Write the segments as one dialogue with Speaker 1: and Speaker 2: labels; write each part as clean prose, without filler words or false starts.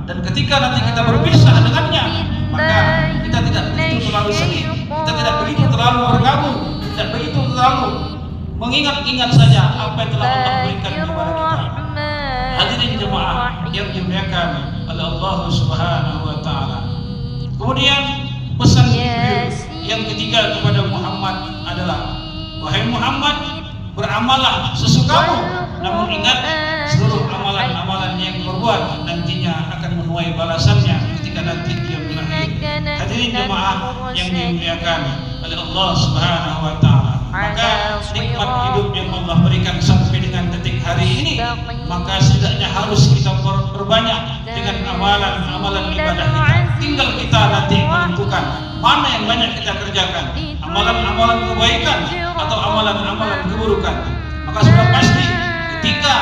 Speaker 1: Dan ketika nanti kita berpisah dengannya, maka kita tidak begitu terlalu sedih, kita tidak begitu terlalu berkabung, tidak begitu terlalu mengingat-ingat saja apa yang telah Allah berikan kepada kita. Hadirin jemaah yang dimuliakan oleh Allah Subhanahu wa taala. Kemudian pesan Jibril yang ketiga kepada Muhammad adalah, wahai Muhammad, beramallah sesukamu, namun ingat seluruh amalan-amalan yang berbuat nantinya akan menuai balasannya ketika nanti dia berakhir. Hadirin jemaah yang dimuliakan oleh Allah Subhanahu wa taala. Maka nikmat hidup yang Allah berikan sampai dengan detik hari ini, maka setidaknya harus kita perbanyak dengan amalan-amalan ibadah kita. Tinggal kita nanti menentukan mana yang banyak kita kerjakan, amalan-amalan kebaikan atau amalan-amalan keburukan. Maka sudah pasti ketika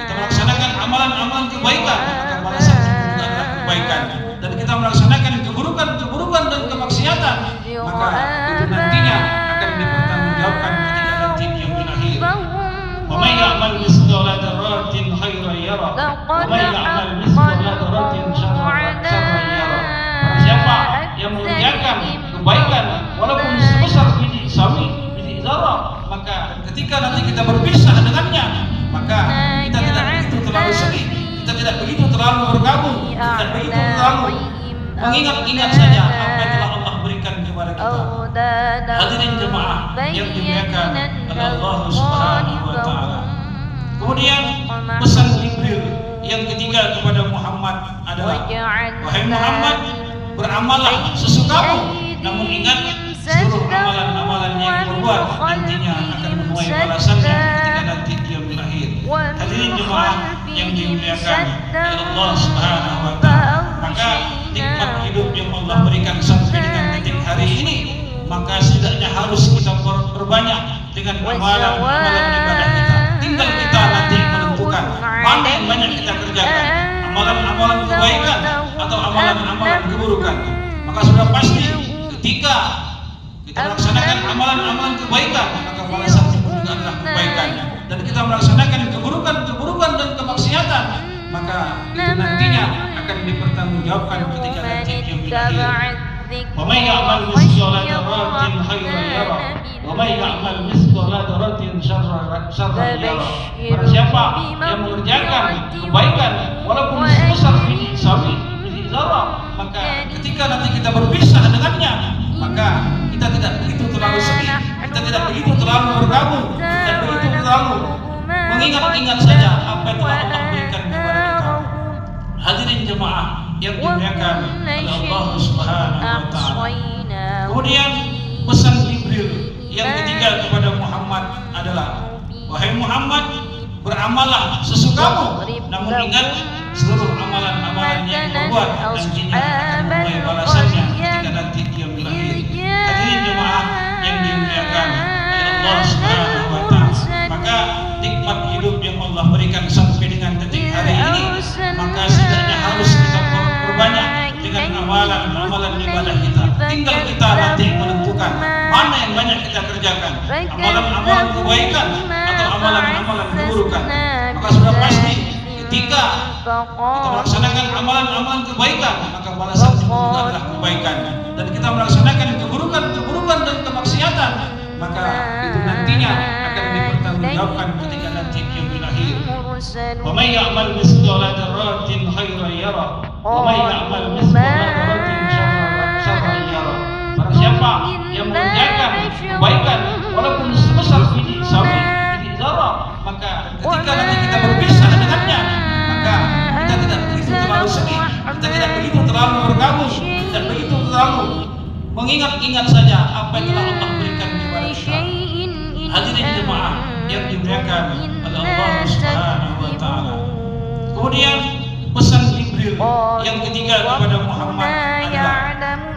Speaker 1: kita melaksanakan amalan-amalan kebaikan, maka balasan itu adalah kebaikan. Dan kita melaksanakan keburukan dan kemaksiatan, maka itu nantinya akan dipertanggungjawabkan ketika nanti dia berakhir. Wa may ya'mal mithqala dzarratin khairan yara, wa may ya'mal mithqala dzarratin syarran yara. Siapa yang mengerjakan kebaikan walaupun sebesar biji sawi, biji zarah, maka ketika nanti kita berpisah dengannya, maka kita tidak begitu terlalu sedih, kita tidak begitu terlalu berkabung, tidak begitu terlalu mengingat-ingat saja apa yang telah Allah berikan kepada kita. Hadirin jemaah yang dimuliakan oleh Allah Subhanahu wa taala. Kemudian pesan Jibril yang ketiga kepada Muhammad adalah, wahai Muhammad, beramallah sesukamu, namun ingat seluruh amalan-amalan yang berbuat nantinya akan menuai balasannya ketika nanti dia berakhir. Hadirin jemaah yang dimuliakan oleh Allah Subhanahu wa taala. Maka nikmat hidup yang Allah berikan sampai dengan detik hari ini, maka setidaknya harus kita perbanyak dengan amalan-amalan ibadah kita. Tinggal kita nanti menentukan mana yang banyak kita kerjakan, amalan-amalan kebaikan atau amalan-amalan keburukan. Maka sudah pasti ketika kita melaksanakan amalan-amalan kebaikan, maka balasan itu adalah kebaikan. Dan kita melaksanakan keburukan dan kemaksiatan, maka itu nantinya akan dipertanggungjawabkan ketika nanti dia berakhir. Wa may ya'mal mithqala dzarratin khairan yara, wa may ya'mal mithqala dzarratin syarran yara. Barang siapa yang mengerjakan kebaikan walaupun sebesar biji sawi, biji zarah, maka ketika nanti kita berpisah dengannya, maka kita tidak begitu terlalu sedih, kita tidak begitu terlalu berkabung, tidak begitu terlalu mengingat-ingat saja apa yang telah Allah berikan kepada kita. Hadirin jemaah yang dimuliakan oleh Allah Subhanahu wa taala. Kemudian pesan Jibril yang ketiga kepada Muhammad adalah, wahai Muhammad, beramallah sesukamu, namun ingat seluruh amalan-amalan yang berbuat nantinya akan menuai balasannya ketika nanti dia berakhir. Hadirin jemaah yang dimuliakan oleh Allah Subhanahu wa taala. Maka nikmat hidup yang Allah berikan sampai dengan detik hari ini, maka setidaknya harus kita perbanyak dengan amalan-amalan ibadah kita. Tinggal kita nanti menentukan mana yang banyak kita kerjakan, amalan-amalan kebaikan atau amalan-amalan keburukan. Maka sudah pasti ketika kita melaksanakan amalan-amalan kebaikan, maka balasan itu adalah kebaikan. Dan kita melaksanakan keburukan dan kemaksiatan, maka itu nantinya akan dipertanggungjawabkan ketika nanti dia berakhir. Wa may ya'mal mithqala dzarratin khairan yara, wa may ya'mal mithqala dzarratin syarran yara. Barang siapa yang mengerjakan kebaikan walaupun sebesar biji sawi, biji zarah, maka ketika nanti kita berpisah dengannya, maka kita tidak begitu terlalu sedih, kita tidak begitu terlalu berkabung, tidak begitu terlalu mengingat-ingat saja apa yang telah Allah berikan kepada kita. Hadirin jemaah yang dimuliakan oleh Allah Subhanahu wa taala. Kemudian pesan Jibril yang ketiga kepada Muhammad adalah,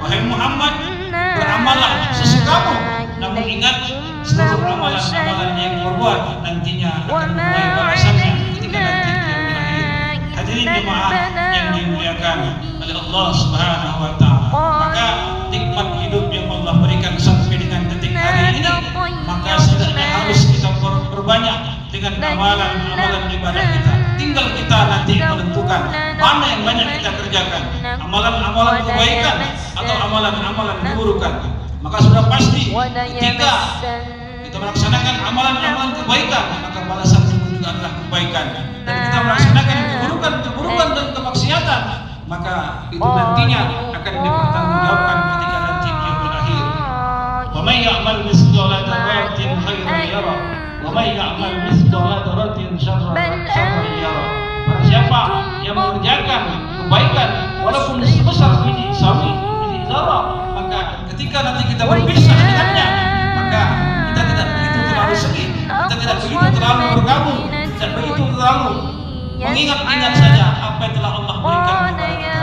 Speaker 1: wahai Muhammad, beramallah sesukamu, namun ingat seluruh amalan-amalan yang berbuat nantinya akan menuai balasannya ketika nanti dia berakhir. Hadirin jemaah yang dimuliakan oleh Allah Subhanahu wa taala. Maka nikmat hidup yang Allah berikan sampai dengan detik hari ini, maka setidaknya harus kita perbanyak dengan amalan-amalan ibadah kita. tinggal kita nanti menentukan mana yang banyak kita kerjakan, amalan-amalan kebaikan atau amalan-amalan keburukan. Maka sudah pasti ketika kita melaksanakan amalan-amalan kebaikan, maka balasan itu juga adalah kebaikan. Dan kita melaksanakan keburukan dan kemaksiatan, maka itu nantinya akan dipertanggungjawabkan ketika nanti yaumul akhir. Wa may ya'mal mithqala dzarratin khairan yara wa may ya'mal mithqala dzarratin syarran yara. Barang siapa yang mengerjakan kebaikan walaupun sebesar biji sawi, biji zarah, maka ketika nanti kita berpisah dengannya, maka kita tidak begitu terlalu sedih, kita tidak begitu terlalu bergabung, tidak begitu terlalu mengingat-ingat saja apa yang telah Allah berikan kepada kita.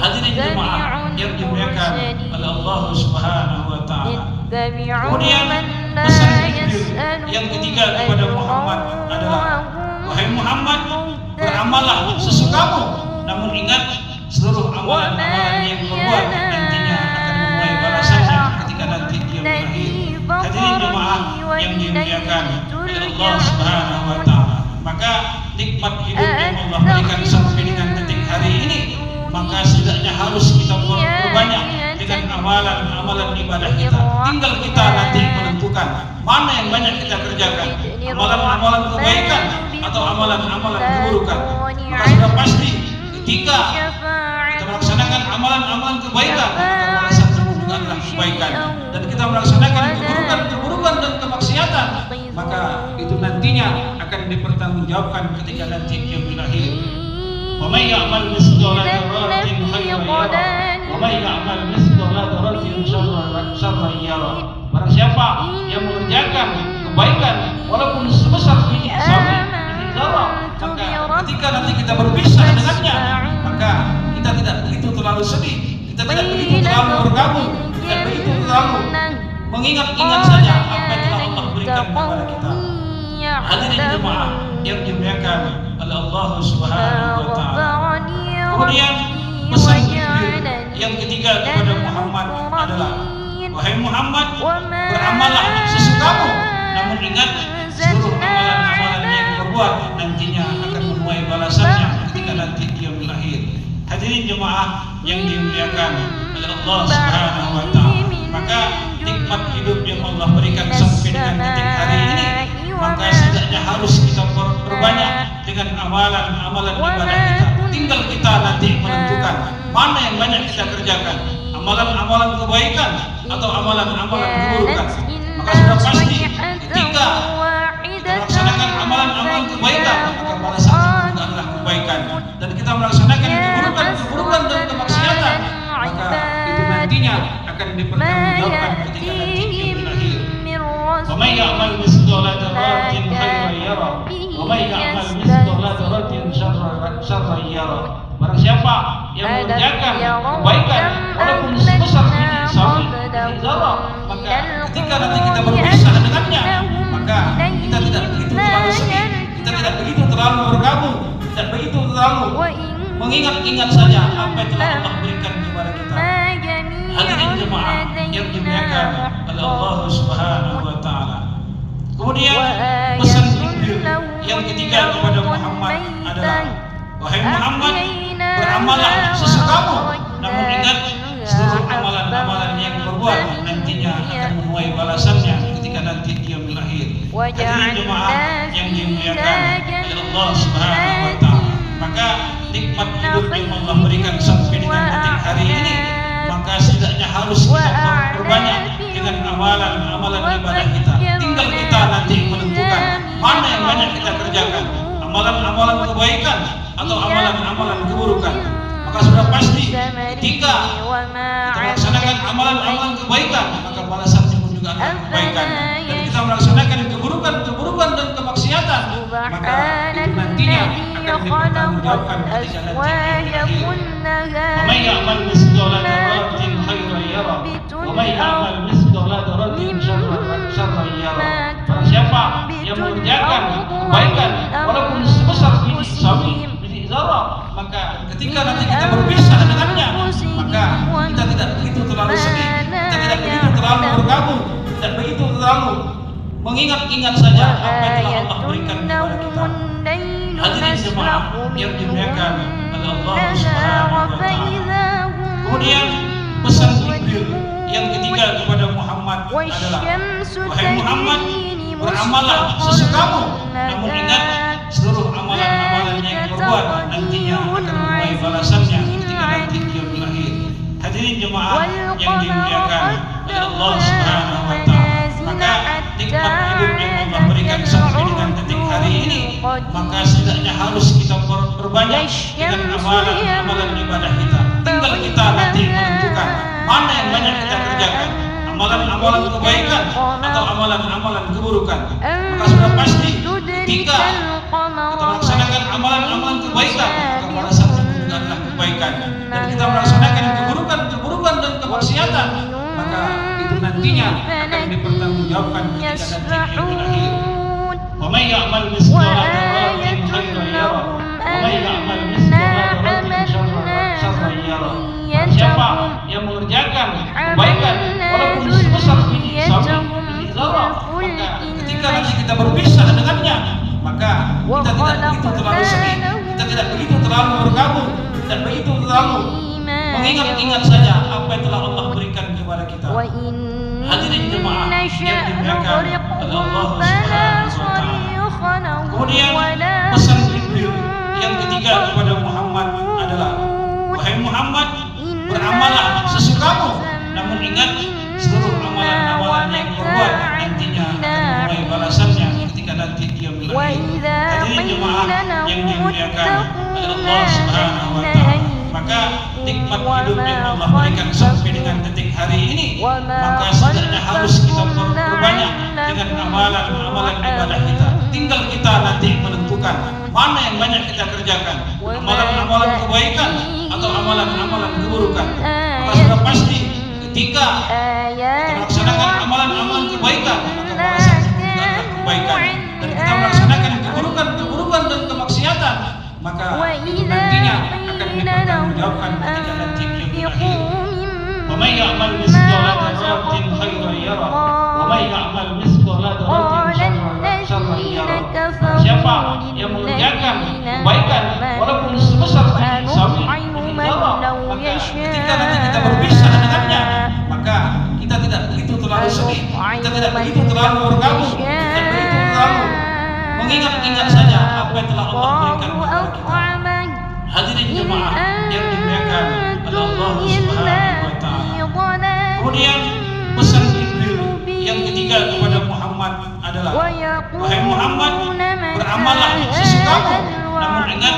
Speaker 1: Hadirin jemaah yang dimuliakan oleh Allah Subhanahu wa taala. Kemudian pesan Jibril yang ketiga kepada Muhammad adalah, wahai Muhammad, beramallah sesukamu, namun ingat seluruh amalan-amalan yang berbuat nantinya akan menuai balasannya ketika nanti dia berakhir. Hadirin jemaah yang dimuliakan oleh Allah Subhanahu wa taala. Maka nikmat hidup yang Allah berikan sampai dengan detik hari ini, maka setidaknya harus kita perbanyak dengan amalan-amalan ibadah kita. Tinggal kita nanti menentukan mana yang banyak kita kerjakan, amalan-amalan kebaikan atau amalan-amalan keburukan. Maka sudah pasti ketika kita melaksanakan amalan-amalan kebaikan, maka balasan itu juga adalah kebaikan. Dan kita melaksanakan keburukan dan kemaksiatan, maka itu nantinya akan dipertanggungjawabkan ketika nanti yaumul akhir. Wa may ya'mal mithqala dzarratin khairan yara wa may ya'mal mithqala dzarratin syarran yara. Barang siapa yang mengerjakan kebaikan walaupun sebesar biji sawi, biji zarah, maka ketika nanti kita berpisah dengannya, maka kita tidak begitu terlalu sedih, kita tidak begitu terlalu bergabung, tidak begitu terlalu mengingat-ingat saja apa yang telah Allah berikan kepada kita. Hadirin jemaah yang dimuliakan oleh Allah Subhanahu wa taala. Kemudian pesan Jibril yang ketiga kepada Muhammad adalah, wahai Muhammad, beramallah sesukamu, namun ingat seluruh amalan-amalan yang berbuat nantinya akan menuai balasannya ketika nanti dia berakhir. Hadirin jemaah yang dimuliakan oleh Allah Subhanahu wa taala. Maka nikmat hidup yang Allah berikan sampai dengan detik hari ini, maka setidaknya harus kita perbanyak dengan amalan-amalan ibadah kita. Tinggal kita nanti menentukan mana yang banyak kita kerjakan, amalan-amalan kebaikan atau amalan-amalan keburukan. Maka sudah pasti ketika kita melaksanakan amalan-amalan kebaikan, maka balasan itu juga adalah kebaikan. Dan kita melaksanakan keburukan dan kemaksiatan, maka itu nantinya akan dipertanggungjawabkan ketika nanti yaumul akhir. Wa may ya'mal mithqala dzarratin khairan yara wa may ya'mal mithqala dzarratin syarran yara. Barang siapa yang mengerjakan kebaikan walaupun sebesar biji sawi, biji zarah, maka ketika nanti kita berpisah dengannya, maka kita tidak begitu terlalu sedih, kita tidak begitu terlalu bergabung, tidak begitu terlalu mengingat-ingat saja apa yang telah Allah berikan kepada kita. Hadirin jemaah yang dimuliakan oleh Allah Subhanahu wa taala. Kemudian pesan Jibril yang ketiga kepada Muhammad adalah, wahai Muhammad, beramallah sesukamu, namun ingat seluruh amalan-amalan yang berbuat nantinya akan menuai balasannya ketika nanti dia berakhir. Hadirin jemaah yang dimuliakan oleh Allah Subhanahu wa taala. Maka nikmat hidup yang Allah berikan sampai dengan detik hari ini, maka setidaknya harus kita perbanyak dengan amalan-amalan ibadah kita. Tinggal kita nanti menentukan mana yang banyak kita kerjakan, amalan-amalan kebaikan atau amalan-amalan keburukan. Maka sudah pasti ketika kita melaksanakan amalan-amalan kebaikan, maka balasan itu juga adalah kebaikan. Dan kita melaksanakan keburukan dan kemaksiatan, maka itu nantinya akan dipertanggungjawabkan ketika nanti di akhir. Wa may ya'mal mithqala dzarratin khairan yara wa may ya'mal mithqala dzarratin syarran yara. Barang siapa yang mengerjakan kebaikan walaupun sebesar biji sawi, biji zarah, maka ketika nanti kita berpisah dengannya, maka kita tidak begitu terlalu sedih, kita tidak begitu terlalu bergabung, tidak begitu terlalu mengingat-ingat saja apa yang telah Allah berikan kepada kita. Hadirin jemaah yang dimuliakan oleh Allah Subhanahu wa taala. Kemudian pesan Jibril yang ketiga kepada Muhammad adalah, wahai Muhammad, beramallah sesukamu, namun ingat seluruh amalan-amalan yang berbuat nantinya akan menuai balasannya ketika nanti dia berakhir. Hadirin jemaah yang dimuliakan oleh Allah Subhanahu wa taala. Maka nikmat hidup yang Allah berikan sampai dengan detik hari ini, maka setidaknya harus kita perbanyak dengan amalan-amalan ibadah kita. Tinggal kita nanti menentukan mana yang banyak kita kerjakan, amalan-amalan kebaikan atau amalan-amalan keburukan. Maka sudah pasti ketika kita melaksanakan amalan-amalan kebaikan, maka balasannya juga adalah kebaikan. Dan kita melaksanakan keburukan dan kemaksiatan, maka itu nantinya akan dipertanggungjawabkan ketika nanti yang berakhir. Wa may ya'mal mithqala dzarratin khairan yarah wa may ya'mal mithqala dzarratin syarran yarah. Siapa yang mengerjakan kebaikan walaupun sebesar biji zarah, maka ketika nanti kita berpisah dengannya, maka kita tidak begitu terlalu sedih, kita tidak begitu terlalu berkabung, tidak begitu terlalu mengingat-ingat saja apa yang telah Allah berikan kepada kita. Hadirin jemaah yang dimuliakan oleh Allah Subhanahu wa taala. Kemudian pesan Jibril yang ketiga kepada Muhammad adalah, wahai Muhammad, beramallah sesukamu, namun ingat seluruh amalan-amalan yang berbuat nantinya akan menuai balasannya ketika nanti dia berakhir. Hadirin jemaah yang dimuliakan oleh Allah Subhanahu wa taala. Maka nikmat hidup yang Allah berikan sampai dengan detik hari ini, maka setidaknya harus kita perbanyak dengan amalan-amalan ibadah kita. Tinggal kita nanti menentukan mana yang banyak kita kerjakan, amalan-amalan kebaikan atau amalan-amalan keburukan. Maka sudah pasti ketika kita melaksanakan amalan-amalan kebaikan, maka balasannya juga adalah kebaikan. Dan kita melaksanakan keburukan dan kemaksiatan, maka itu nantinya akan dipertanggungjawabkan ketika nanti yang berakhir. Wa may ya'mal mithqala dzarratin khairan yarah wa may ya'mal mithqala dzarratin syarran yarah. Siapa yang mengerjakan kebaikan walaupun sebesar biji zarah, maka ketika nanti kita berpisah dengannya, maka kita tidak begitu terlalu sedih, kita tidak begitu terlalu berkabung, dan begitu terlalu mengingat-ingat saja apa yang telah Allah berikan kepada kita. Hadirin jemaah yang dimuliakan oleh Allah Subhanahu wa taala. Kemudian pesan Jibril yang ketiga kepada Muhammad adalah, wahai Muhammad, beramallah sesukamu, namun ingat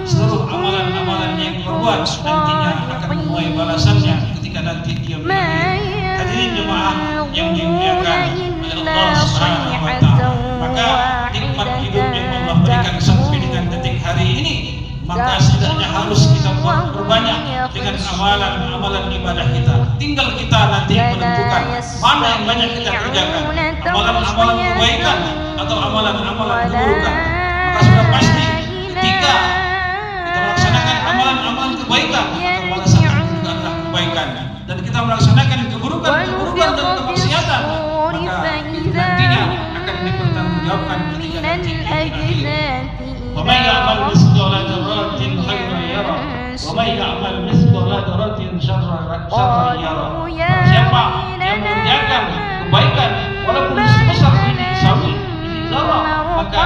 Speaker 1: seluruh amalan-amalan yang berbuat nantinya akan menuai balasannya ketika nanti dia berakhir. Hadirin jemaah yang dimuliakan oleh Allah Subhanahu wa taala. Maka nikmat hidup yang Allah berikan sampai dengan detik hari ini, maka setidaknya harus kita perbanyak dengan amalan-amalan ibadah kita. Tinggal kita nanti menentukan mana yang banyak kita kerjakan, amalan-amalan kebaikan atau amalan-amalan keburukan. Maka sudah pasti ketika kita melaksanakan amalan-amalan kebaikan, maka balasannya juga adalah kebaikan. Dan kita melaksanakan keburukan dan kemaksiatan, maka itu nantinya akan dipertanggungjawabkan ketika nanti yang berakhir. Wa may ya'mal mithqala dzarratin khairan yarah wa may ya'mal mithqala dzarratin syarran yarah. Siapa yang mengerjakan kebaikan walaupun sebesar biji zarah, maka